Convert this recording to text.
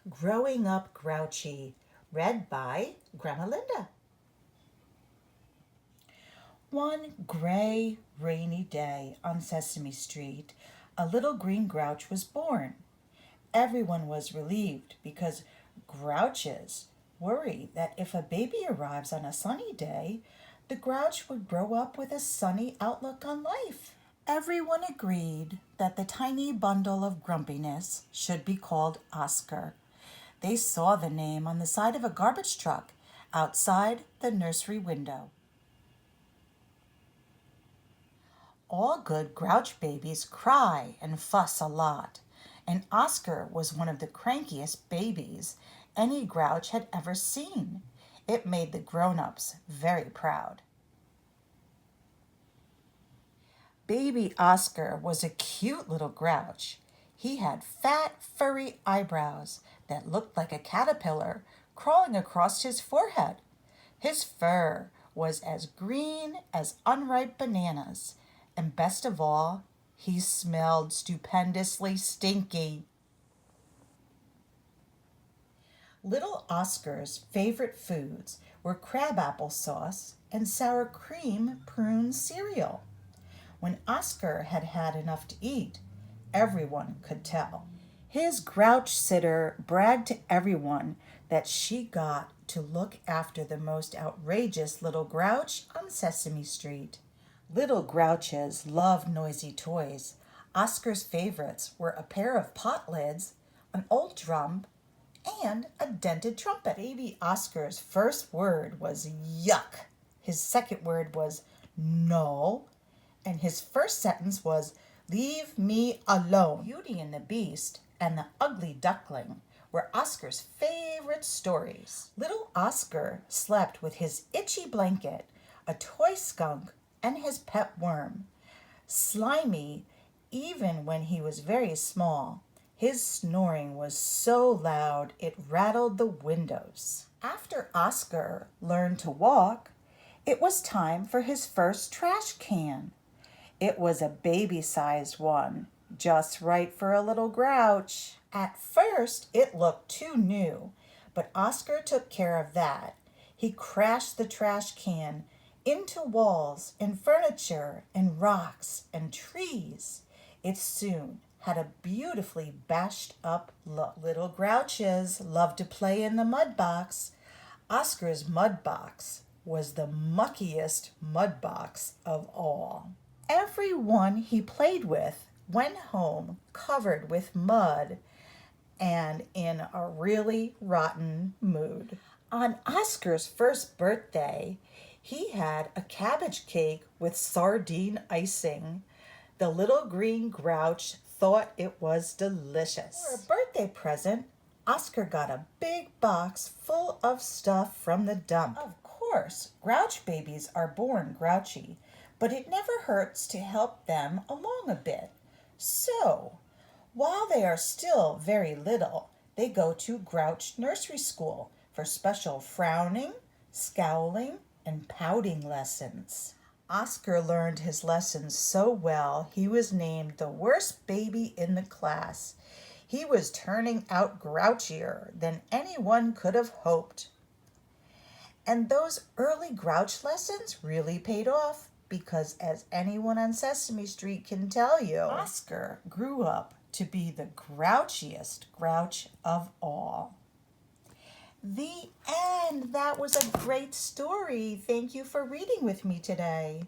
Growing Up Grouchy, read by Grandma Linda. One gray, rainy day on Sesame Street, a little green grouch was born. Everyone was relieved because grouches worry that if a baby arrives on a sunny day, the grouch would grow up with a sunny outlook on life. Everyone agreed that the tiny bundle of grumpiness should be called Oscar. They saw the name on the side of a garbage truck outside the nursery window. All good grouch babies cry and fuss a lot, and Oscar was one of the crankiest babies any grouch had ever seen. It made the grown-ups very proud. Baby Oscar was a cute little grouch. He had fat, furry eyebrows that looked like a caterpillar crawling across his forehead. His fur was as green as unripe bananas, and best of all, he smelled stupendously stinky. Little Oscar's favorite foods were crabapple sauce and sour cream prune cereal. When Oscar had had enough to eat, everyone could tell. His grouch sitter bragged to everyone that she got to look after the most outrageous little grouch on Sesame Street. Little grouches loved noisy toys. Oscar's favorites were a pair of pot lids, an old drum, and a dented trumpet. Baby Oscar's first word was yuck. His second word was no. And his first sentence was, "Leave me alone." Beauty and the Beast and the Ugly Duckling were Oscar's favorite stories. Little Oscar slept with his itchy blanket, a toy skunk, and his pet worm. Slimy, even when he was very small, his snoring was so loud it rattled the windows. After Oscar learned to walk, it was time for his first trash can. It was a baby-sized one, just right for a little grouch. At first, it looked too new, but Oscar took care of that. He crashed the trash can into walls and furniture and rocks and trees. It soon had a beautifully bashed up look. Little grouches loved to play in the mud box. Oscar's mud box was the muckiest mud box of all. Everyone he played with went home covered with mud and in a really rotten mood. On Oscar's first birthday, he had a cabbage cake with sardine icing. The little green grouch thought it was delicious. For a birthday present, Oscar got a big box full of stuff from the dump. Of course, grouch babies are born grouchy, but it never hurts to help them along a bit. So, while they are still very little, they go to Grouch Nursery School for special frowning, scowling, and pouting lessons. Oscar learned his lessons so well, he was named the worst baby in the class. He was turning out grouchier than anyone could have hoped. And those early grouch lessons really paid off because, as anyone on Sesame Street can tell you, Oscar grew up to be the grouchiest grouch of all. The end. That was a great story. Thank you for reading with me today.